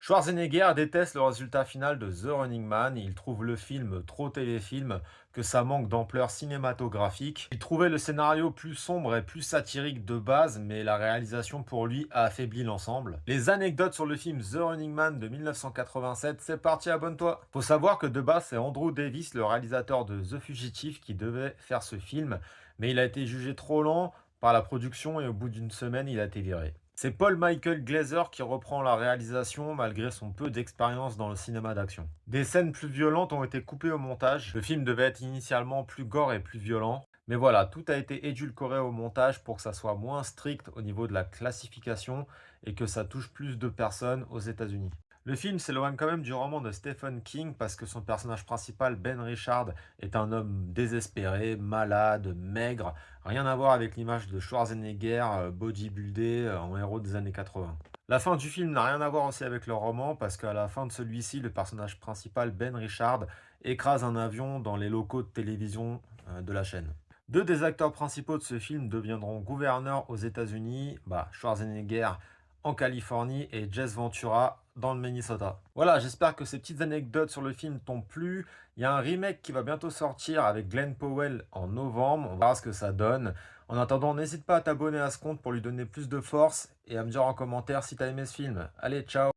Schwarzenegger déteste le résultat final de The Running Man. Il trouve le film trop téléfilm, que ça manque d'ampleur cinématographique. Il trouvait le scénario plus sombre et plus satirique de base, mais la réalisation pour lui a affaibli l'ensemble. Les anecdotes sur le film The Running Man de 1987, c'est parti, abonne-toi. Faut savoir que de base, c'est Andrew Davis, le réalisateur de The Fugitive, qui devait faire ce film, mais il a été jugé trop lent par la production et au bout d'une semaine, il a été viré. C'est Paul Michael Glaser qui reprend la réalisation malgré son peu d'expérience dans le cinéma d'action. Des scènes plus violentes ont été coupées au montage. Le film devait être initialement plus gore et plus violent. Mais voilà, tout a été édulcoré au montage pour que ça soit moins strict au niveau de la classification et que ça touche plus de personnes aux États-Unis. Le film s'éloigne quand même du roman de Stephen King parce que son personnage principal, Ben Richard, est un homme désespéré, malade, maigre. Rien à voir avec l'image de Schwarzenegger, bodybuildé, en héros des années 80. La fin du film n'a rien à voir aussi avec le roman parce qu'à la fin de celui-ci, le personnage principal, Ben Richard, écrase un avion dans les locaux de télévision de la chaîne. Deux des acteurs principaux de ce film deviendront gouverneurs aux États-Unis, Schwarzenegger en Californie et Jess Ventura dans le Minnesota. Voilà, j'espère que ces petites anecdotes sur le film t'ont plu. Il y a un remake qui va bientôt sortir avec Glenn Powell en novembre. On verra ce que ça donne. En attendant, n'hésite pas à t'abonner à ce compte pour lui donner plus de force et à me dire en commentaire si t'as aimé ce film. Allez, ciao!